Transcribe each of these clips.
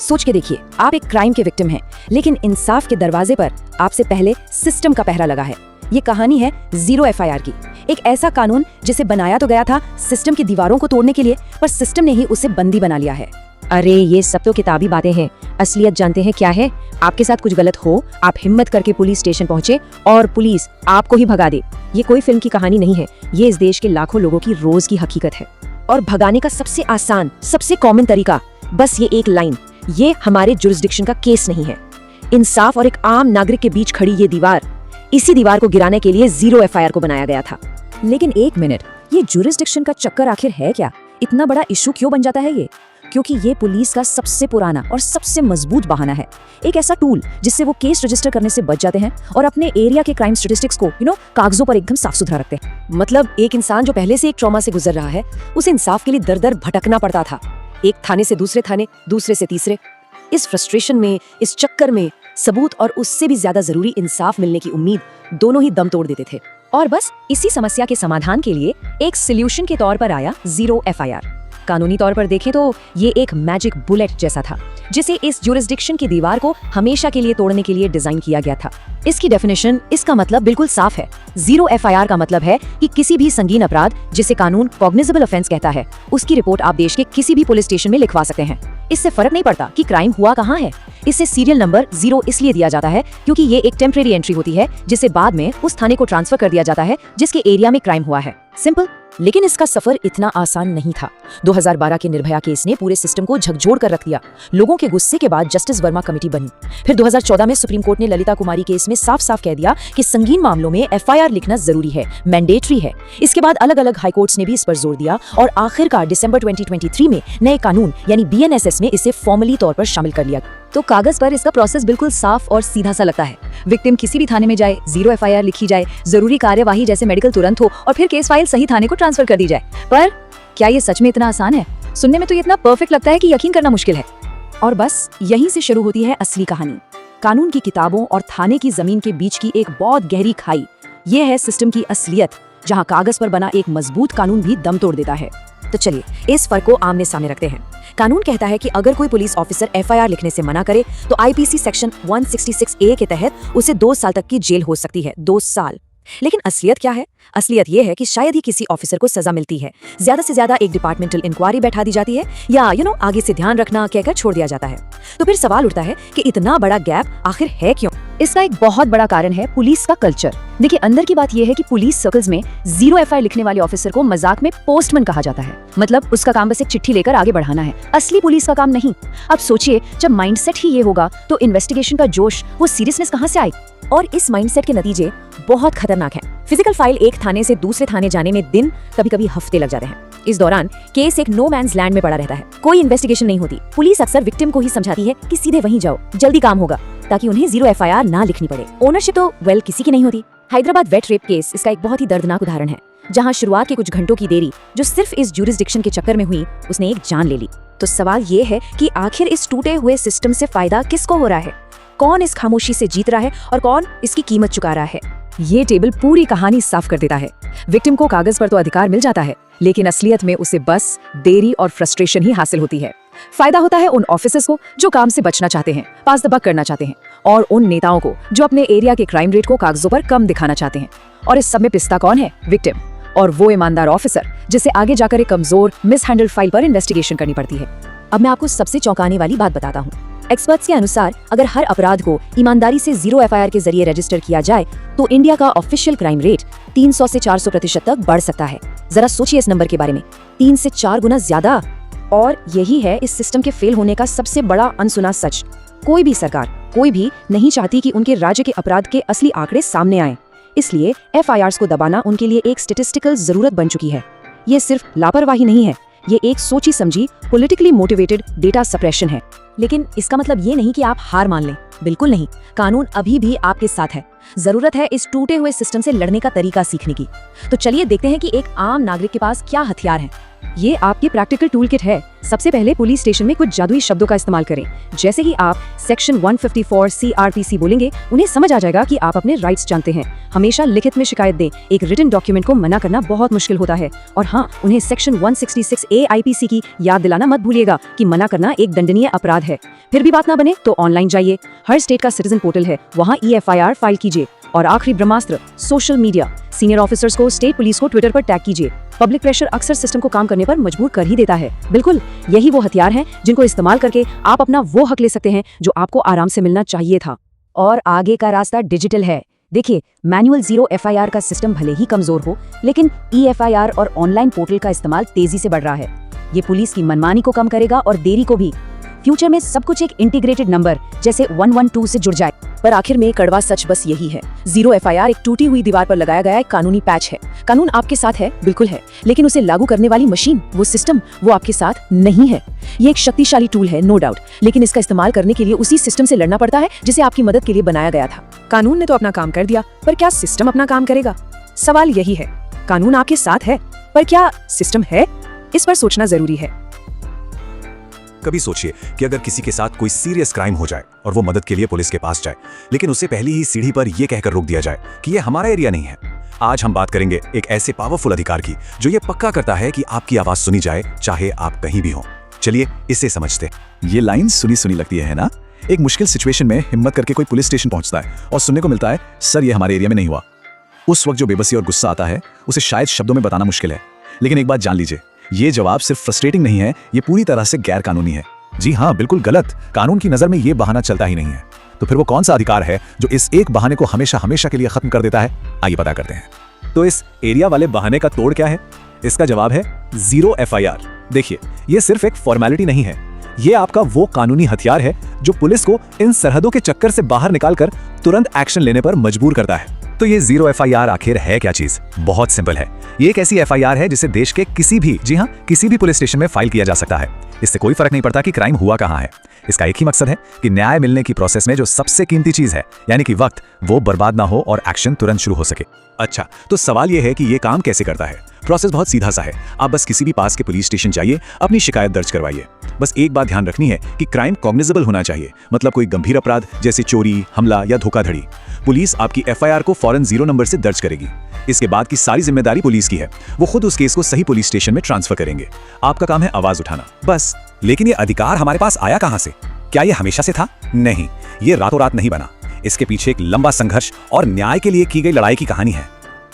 सोच के देखिए, आप एक क्राइम के विक्टिम हैं, लेकिन इंसाफ के दरवाजे पर आपसे पहले सिस्टम का पहरा लगा है। ये कहानी है जीरो एफआईआर की। एक ऐसा कानून जिसे बनाया तो गया था सिस्टम की दीवारों को तोड़ने के लिए, पर सिस्टम ने ही उसे बंदी बना लिया है। अरे ये सब तो किताबी बातें हैं, असलियत जानते हैं क्या है? आपके साथ कुछ गलत हो, आप हिम्मत करके पुलिस स्टेशन पहुंचे और पुलिस आपको ही भगा दे। ये कोई फिल्म की कहानी नहीं है, ये इस देश के लाखों लोगों की रोज की हकीकत है। और भगाने का सबसे आसान, सबसे कॉमन तरीका बस ये एक लाइन, ये हमारे जुरिस्डिक्शन का केस नहीं है। इंसाफ और एक आम नागरिक के बीच खड़ी ये दीवार, इसी दीवार को गिराने के लिए जीरो एफआईआर को बनाया गया था। लेकिन एक मिनट, ये जुरिस्डिक्शन का चक्कर आखिर है क्या? इतना बड़ा इशू क्यों बन जाता है ये? क्योंकि ये पुलिस का सबसे पुराना और सबसे मजबूत बहाना है, एक ऐसा टूल जिससे वो केस रजिस्टर करने से बच जाते हैं और अपने एरिया के क्राइम स्टैटिस्टिक्स को कागजों पर एकदम साफ सुथरा रखते हैं। मतलब एक इंसान जो पहले से एक ट्रॉमा से गुजर रहा है, उसे इंसाफ के लिए दर दर भटकना पड़ता था, एक थाने से दूसरे थाने, दूसरे से तीसरे। इस फ्रस्ट्रेशन में, इस चक्कर में सबूत और उससे भी ज्यादा जरूरी इंसाफ मिलने की उम्मीद दोनों ही दम तोड़ देते थे। और बस इसी समस्या के समाधान के लिए एक सोल्यूशन के तौर पर आया जीरो एफआईआर। कानूनी तौर पर देखें तो ये एक मैजिक बुलेट जैसा था, जिसे इस जुरिस्डिक्शन की दीवार को हमेशा के लिए तोड़ने के लिए डिजाइन किया गया था। इसकी डेफिनेशन, इसका मतलब बिल्कुल साफ है। जीरो एफआईआर का मतलब है कि किसी भी संगीन अपराध जिसे कानून कॉग्निजेबल ऑफेंस कहता है, उसकी रिपोर्ट आप देश के किसी भी पुलिस स्टेशन में लिखवा सकते हैं। इससे फर्क नहीं पड़ता कि क्राइम हुआ कहाँ है। इससे सीरियल नंबर 0 इसलिए दिया जाता है क्योंकि ये एक टेम्परेरी एंट्री होती है, जिसे बाद में उस थाने को ट्रांसफर कर दिया जाता है जिसके एरिया में क्राइम हुआ है। सिंपल। लेकिन इसका सफर इतना आसान नहीं था। 2012 के निर्भया केस ने पूरे सिस्टम को झकझोर कर रख दिया। लोगों के गुस्से के बाद जस्टिस वर्मा कमेटी बनी। फिर 2014 में सुप्रीम कोर्ट ने ललिता कुमारी केस में साफ साफ कह दिया कि संगीन मामलों में एफआईआर लिखना जरूरी है, मैंडेटरी है। इसके बाद अलग अलग हाई कोर्ट्स ने भी इस पर जोर दिया और आखिरकार दिसंबर 2023 में नए कानून यानी बीएनएसएस में इसे फॉर्मली तौर पर शामिल कर लिया। तो कागज पर इसका प्रोसेस बिल्कुल साफ और सीधा सा लगता है। विक्टिम किसी भी थाने में जाए, जीरो एफआईआर लिखी जाए, जरूरी कार्यवाही जैसे मेडिकल तुरंत हो और फिर केस फाइल सही थाने को ट्रांसफर कर दी जाए। पर क्या ये सच में इतना आसान है? सुनने में तो ये इतना परफेक्ट लगता है कि यकीन करना मुश्किल है। और बस यहीं से शुरू होती है असली कहानी। कानून की किताबों और थाने की जमीन के बीच की एक बहुत गहरी खाई। ये है सिस्टम की असलियत, जहाँ कागज पर बना एक मजबूत कानून भी दम तोड़ देता है। तो चलिए इस फर्क को आमने सामने रखते हैं। कानून कहता है कि अगर कोई पुलिस ऑफिसर एफआईआर लिखने से मना करे तो आईपीसी सेक्शन 166A के तहत उसे 2 साल तक की जेल हो सकती है। 2 साल। लेकिन असलियत क्या है? असलियत यह है कि शायद ही किसी ऑफिसर को सजा मिलती है। ज्यादा से ज्यादा एक डिपार्टमेंटल इंक्वायरी बैठा दी जाती है या आगे से ध्यान रखना कहकर छोड़ दिया जाता है। तो फिर सवाल उठता है कि इतना बड़ा गैप आखिर है क्यों? इसका एक बहुत बड़ा कारण है पुलिस का कल्चर। देखिए, अंदर की बात यह है कि पुलिस सर्कल्स में जीरो एफआईआर लिखने वाले ऑफिसर को मजाक में पोस्टमैन कहा जाता है। मतलब उसका काम बस एक चिट्ठी लेकर आगे बढ़ाना है, असली पुलिस का काम नहीं। अब सोचिए, जब माइंडसेट ही ये होगा तो इन्वेस्टिगेशन का जोश, वो सीरियसनेस कहाँ से आएगी? और इस माइंडसेट के नतीजे बहुत खतरनाक हैं। फिजिकल फाइल एक थाने से दूसरे थाने जाने में दिन, कभी कभी हफ्ते लग जाते हैं। इस दौरान केस एक नो मैन्स लैंड में पड़ा रहता है। कोई इन्वेस्टिगेशन नहीं होती। पुलिस अक्सर विक्टिम को ही समझाती है कि सीधे वहीं जाओ, जल्दी काम होगा, ताकि उन्हें जीरो एफआईआर ना लिखनी पड़े। ओनरशिप तो किसी की नहीं होती। हैदराबाद वेट रेप केस इसका एक बहुत ही दर्दनाक उदाहरण है, जहाँ शुरुआत के कुछ घंटों की देरी जो सिर्फ इस जुरिस्डिक्शन के चक्कर में हुई, उसने एक जान ले ली। तो सवाल ये है कि आखिर इस टूटे हुए सिस्टम से फायदा किसको हो रहा है? कौन इस खामोशी से जीत रहा है और कौन इसकी कीमत चुका रहा है? ये टेबल पूरी कहानी साफ कर देता है। विक्टिम को कागज पर तो अधिकार मिल जाता है, लेकिन असलियत में उसे बस देरी और फ्रस्ट्रेशन ही हासिल होती है। फायदा होता है उन ऑफिसर्स को जो काम से बचना चाहते हैं, पास दबक करना चाहते हैं, और उन नेताओं को जो अपने एरिया के क्राइम रेट को कागजों पर कम दिखाना चाहते हैं। और इस सब में पिस्ता कौन है? विक्टिम। और वो ईमानदार ऑफिसर जिसे आगे जाकर एक कमजोर, मिसहैंडल्ड फाइल पर इन्वेस्टिगेशन करनी पड़ती है। अब मैं आपको सबसे चौंकाने वाली बात बताता हूँ। एक्सपर्ट्स के अनुसार अगर हर अपराध को ईमानदारी से जीरो एफआईआर के जरिए रजिस्टर किया जाए तो इंडिया का ऑफिशियल क्राइम रेट 300 से 400% तक बढ़ सकता है। जरा सोचिए इस नंबर के बारे में, 3 से 4 गुना ज्यादा। और यही है इस सिस्टम के फेल होने का सबसे बड़ा अनसुना सच। कोई भी सरकार, कोई भी नहीं चाहती कि उनके राज्य के अपराध के असली आंकड़े सामने आएं। इसलिए एफआईआर्स को दबाना उनके लिए एक स्टैटिस्टिकल जरूरत बन चुकी है। ये सिर्फ लापरवाही नहीं है, ये एक सोची समझी, पॉलिटिकली मोटिवेटेड डेटा सप्रेशन है। लेकिन इसका मतलब ये नहीं कि आप हार मान लें। बिल्कुल नहीं, कानून अभी भी आपके साथ है। जरूरत है इस टूटे हुए सिस्टम से लड़ने का तरीका सीखने की। तो चलिए देखते हैं कि एक आम नागरिक के पास क्या हथियार हैं। ये आपकी प्रैक्टिकल टूल किट है। सबसे पहले पुलिस स्टेशन में कुछ जादुई शब्दों का इस्तेमाल करें। जैसे ही आप सेक्शन 154 CRPC बोलेंगे, उन्हें समझ आ जाएगा कि आप अपने राइट्स जानते हैं। हमेशा लिखित में शिकायत दें। एक रिटन डॉक्यूमेंट को मना करना बहुत मुश्किल होता है। और हाँ, उन्हें सेक्शन 166A IPC की याद दिलाना मत भूलिएगा कि मना करना एक दंडनीय अपराध है। फिर भी बात ना बने तो ऑनलाइन जाइए। हर स्टेट का सिटीजन पोर्टल है, वहाँ EFIR फाइल कीजिए। और आखिरी ब्रह्मास्त्र, सोशल मीडिया। सीनियर ऑफिसर्स को, स्टेट पुलिस को ट्विटर पर टैग कीजिए। पब्लिक प्रेशर अक्सर सिस्टम को काम करने पर मजबूर कर ही देता है। बिल्कुल, यही वो हथियार हैं जिनको इस्तेमाल करके आप अपना वो हक ले सकते हैं जो आपको आराम से मिलना चाहिए था। और आगे का रास्ता डिजिटल है। देखिए, मैनुअल जीरो FIR का सिस्टम भले ही कमजोर हो, लेकिन EFIR और ऑनलाइन पोर्टल का इस्तेमाल तेजी से बढ़ रहा है। ये पुलिस की मनमानी को कम करेगा और देरी को भी। फ्यूचर में सब कुछ एक इंटीग्रेटेड नंबर जैसे 112 से जुड़ जाए। पर आखिर में कड़वा सच बस यही है, जीरो FIR एक टूटी हुई दीवार पर लगाया गया एक कानूनी पैच है। कानून आपके साथ है, बिल्कुल है, लेकिन उसे लागू करने वाली मशीन, वो सिस्टम, वो आपके साथ नहीं है। ये एक शक्तिशाली टूल है, नो डाउट, लेकिन इसका इस्तेमाल करने के लिए उसी सिस्टम से लड़ना पड़ता है जिसे आपकी मदद के लिए बनाया गया था। कानून ने तो अपना काम कर दिया, पर क्या सिस्टम अपना काम करेगा? सवाल यही है। कानून आपके साथ है, पर क्या सिस्टम है? इस पर सोचना जरूरी है। कभी सोचिए कि अगर किसी के साथ कोई सीरियस क्राइम हो जाए और वो मदद के लिए पुलिस के पास जाए, लेकिन उसे पहली ही सीढ़ी पर यह कहकर रोक दिया जाए कि ये हमारा एरिया नहीं है। आज हम बात करेंगे एक ऐसे पावरफुल अधिकार की जो ये पक्का करता है कि आपकी आवाज सुनी जाए, चाहे आप कहीं भी हो। चलिए इसे समझते हैं। ये लाइन सुनी सुनी लगती है ना? एक मुश्किल सिचुएशन में हिम्मत करके कोई पुलिस स्टेशन पहुंचता है और सुनने को मिलता है, सर ये हमारे एरिया में नहीं हुआ। उस वक्त जो बेबसी और गुस्सा आता है उसे शायद शब्दों में बताना मुश्किल है, लेकिन एक बात जान लीजिए, ये जवाब सिर्फ फ्रस्ट्रेटिंग नहीं है, ये पूरी तरह से गैर कानूनी है। जी हाँ, बिल्कुल गलत। कानून की नजर में ये बहाना चलता ही नहीं है। तो फिर वो कौन सा अधिकार है जो इस एक बहाने को हमेशा हमेशा के लिए खत्म कर देता है? आइए पता करते हैं। तो इस एरिया वाले बहाने का तोड़ क्या है? इसका जवाब है जीरो FIR। देखिए, ये सिर्फ एक फॉर्मेलिटी नहीं है, ये आपका वो कानूनी हथियार है जो पुलिस को इन सरहदों के चक्कर से बाहर निकालकर तुरंत एक्शन लेने पर मजबूर करता है। तो ये जीरो FIR आखिर है क्या चीज? बहुत सिंपल है। ये एक ऐसी FIR है जिसे देश के किसी भी, जी हाँ, किसी भी पुलिस स्टेशन में फाइल किया जा सकता है। इससे कोई फर्क नहीं पड़ता कि क्राइम हुआ कहाँ है। इसका एक ही मकसद है कि न्याय मिलने की प्रोसेस में जो सबसे कीमती चीज है, यानी कि वक्त, वो बर्बाद ना हो और एक्शन तुरंत शुरू हो सके। अच्छा, तो सवाल ये है कि ये काम कैसे करता है? प्रोसेस बहुत सीधा सा है। आप बस किसी भी पास के पुलिस स्टेशन जाइए, अपनी शिकायत दर्ज करवाइए। बस एक बात ध्यान रखनी है कि क्राइम कॉग्निजेबल होना चाहिए, मतलब कोई गंभीर अपराध जैसे चोरी, हमला या धोखाधड़ी। पुलिस आपकी FIR को फौरन 0 नंबर से दर्ज करेगी। इसके बाद की सारी जिम्मेदारी पुलिस की है। वो खुद उस केस को सही पुलिस स्टेशन में ट्रांसफर करेंगे। आपका काम है आवाज उठाना, बस। लेकिन ये अधिकार हमारे पास आया कहां से? क्या ये हमेशा से था? नहीं, ये रातों रात नहीं बना। इसके पीछे एक लंबा संघर्ष और न्याय के लिए की गई लड़ाई की कहानी है।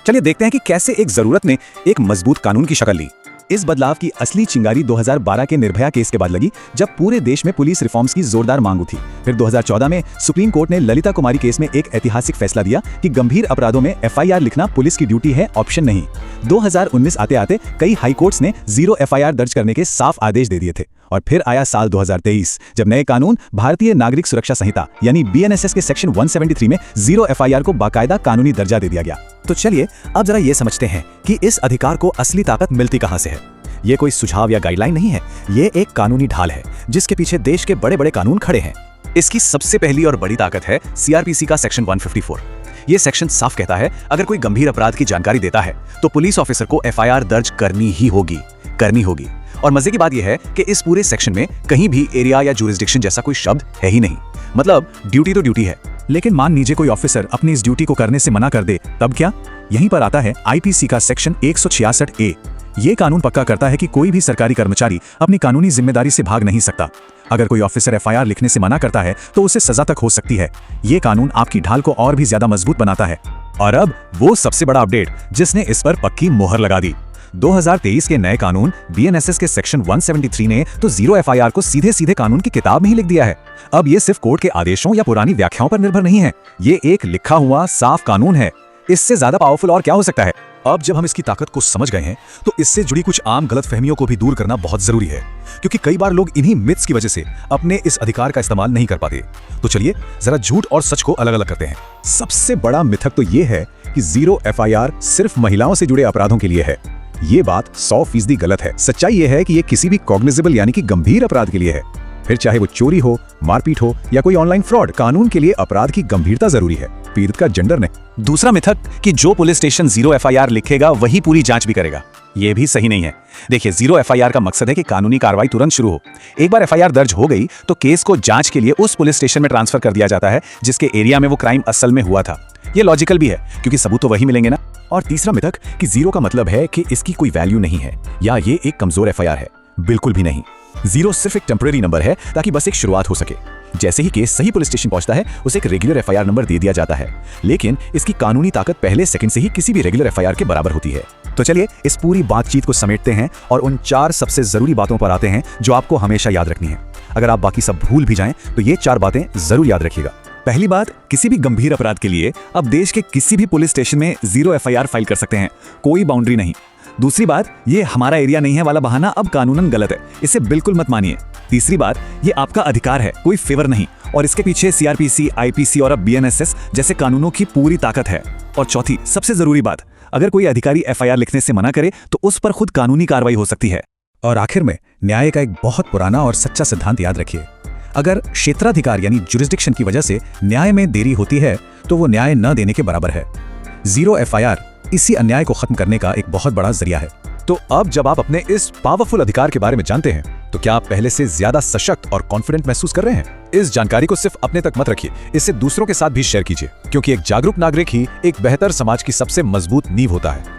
चलिए देखते हैं कि कैसे एक जरूरत ने एक मजबूत कानून की शक्ल ली। इस बदलाव की असली चिंगारी 2012 के निर्भया केस के बाद लगी, जब पूरे देश में पुलिस रिफॉर्म्स की जोरदार मांग उठी। फिर 2014 में सुप्रीम कोर्ट ने ललिता कुमारी केस में एक ऐतिहासिक फैसला दिया कि गंभीर अपराधों में FIR लिखना पुलिस की ड्यूटी है, ऑप्शन नहीं। 2019 आते आते कई हाई कोर्ट्स ने जीरो FIR दर्ज करने के साफ आदेश दे दिए थे। और फिर आया साल 2023, जब नए कानून भारतीय नागरिक सुरक्षा संहिता यानी BNSS के सेक्शन 173 में जीरो FIR को बाकायदा कानूनी दर्जा दे दिया गया। तो चलिए अब जरा ये समझते हैं कि इस अधिकार को असली ताकत मिलती कहां से है। ये कोई सुझाव या गाइडलाइन नहीं है, ये एक कानूनी ढाल है जिसके पीछे देश के बड़े बड़े कानून खड़े हैं। इसकी सबसे पहली और बड़ी ताकत है CRPC का सेक्शन 154। ये सेक्शन साफ कहता है, अगर कोई गंभीर अपराध की जानकारी देता है तो पुलिस ऑफिसर को FIR दर्ज करनी ही होगी, करनी होगी। और मजे की बात यह है कि इस पूरे सेक्शन में कहीं भी एरिया या जुरिस्डिक्शन जैसा कोई शब्द है ही नहीं। मतलब ड्यूटी तो ड्यूटी है। लेकिन मान लीजिए कोई ऑफिसर अपनी इस ड्यूटी को करने से मना कर दे, तब क्या? यहीं पर आता है IPC का सेक्शन 166A। ये कानून पक्का करता है कि कोई भी सरकारी कर्मचारी अपनी कानूनी जिम्मेदारी से भाग नहीं सकता। अगर कोई ऑफिसर FIR लिखने से मना करता है तो उसे सजा तक हो सकती है। ये कानून आपकी ढाल को और भी ज्यादा मजबूत बनाता है। और अब वो सबसे बड़ा अपडेट जिसने इस पर पक्की मोहर लगा दी। 2023 के नए कानून BNSS के सेक्शन 173 ने तो जीरो FIR को सीधे सीधे कानून की किताब में ही लिख दिया है। अब ये सिर्फ कोर्ट के आदेशों या पुरानी व्याख्याओं पर निर्भर नहीं है, ये एक लिखा हुआ साफ कानून है। इससे ज्यादा पावरफुल और क्या हो सकता है? अब जब हम इसकी ताकत को समझ गए हैं तो इससे जुड़ी कुछ आम गलतफहमियों को भी दूर करना बहुत जरूरी है, क्योंकि कई बार लोग इन्हीं मिथ्स की वजह से अपने इस अधिकार का इस्तेमाल नहीं कर पाते। तो चलिए जरा झूठ और सच को अलग अलग करते हैं। सबसे बड़ा मिथक तो ये है कि जीरो FIR सिर्फ महिलाओं से जुड़े अपराधों के लिए है। ये बात 100% गलत है। सच्चाई ये है कि ये किसी भी कॉग्निजेबल यानी कि गंभीर अपराध के लिए है। फिर चाहे वो चोरी हो, मारपीट हो या कोई ऑनलाइन फ्रॉड, कानून के लिए अपराध की गंभीरता जरूरी है, पीड़ित का जेंडर नहीं। दूसरा मिथक कि जो पुलिस स्टेशन 0 एफआईआर लिखेगा वही पूरी जांच भी करेगा, ये भी सही नहीं है। देखिए, 0 एफआईआर का मकसद है कि कानूनी कार्रवाई तुरंत शुरू हो। एक बार एफआईआर दर्ज हो गई तो केस को जांच के लिए उस पुलिस स्टेशन में ट्रांसफर कर दिया जाता है जिसके एरिया में वो क्राइम असल में हुआ था। ये लॉजिकल भी है क्योंकि सबूत तो वही मिलेंगे ना। और तीसरा मिथक कि 0 का मतलब है कि इसकी कोई वैल्यू नहीं है या ये एक कमजोर एफआईआर है, बिल्कुल भी नहीं। 0 सिर्फ एक टेम्परेरी नंबर है ताकि बस एक शुरुआत हो सके। जैसे ही केस सही पुलिस स्टेशन पहुंचता है उसे एक रेगुलर एफआईआर नंबर दे दिया जाता है, लेकिन इसकी कानूनी ताकत पहले सेकंड से ही किसी भी रेगुलर एफआईआर के बराबर होती है। तो चलिए इस पूरी बातचीत को समेटते हैं और उन 4 सबसे जरूरी बातों पर आते हैं जो आपको हमेशा याद रखनी है। अगर आप बाकी सब भूल भी जाएं तो ये 4 बातें जरूर याद रखिएगा। पहली बात, किसी भी गंभीर अपराध के लिए अब देश के किसी भी पुलिस स्टेशन में 0 एफआईआर फाइल कर सकते हैं, कोई बाउंड्री नहीं। दूसरी बात, ये हमारा एरिया नहीं है वाला बहाना अब कानूनन गलत है, इसे बिल्कुल मत मानिए। तीसरी बात, ये आपका अधिकार है, कोई फेवर नहीं, और इसके पीछे सीआरपीसी, आईपीसी और अब बीएनएसएस जैसे कानूनों की पूरी ताकत है। और चौथी, सबसे जरूरी बात, अगर कोई अधिकारी एफआईआर लिखने से मना करे तो उस पर खुद कानूनी कार्रवाई हो सकती है। और आखिर में न्याय का एक बहुत पुराना और सच्चा सिद्धांत याद रखिए, अगर क्षेत्राधिकार यानी जुरिस्डिक्शन की वजह से न्याय में देरी होती है तो वो न्याय न देने के बराबर है। 0 एफआईआर इसी अन्याय को खत्म करने का एक बहुत बड़ा जरिया है। तो अब जब आप अपने इस पावरफुल अधिकार के बारे में जानते हैं तो क्या आप पहले से ज्यादा सशक्त और कॉन्फिडेंट महसूस कर रहे हैं? इस जानकारी को सिर्फ अपने तक मत रखिए, इसे दूसरों के साथ भी शेयर कीजिए, क्योंकि एक जागरूक नागरिक ही एक बेहतर समाज की सबसे मजबूत नींव होता है।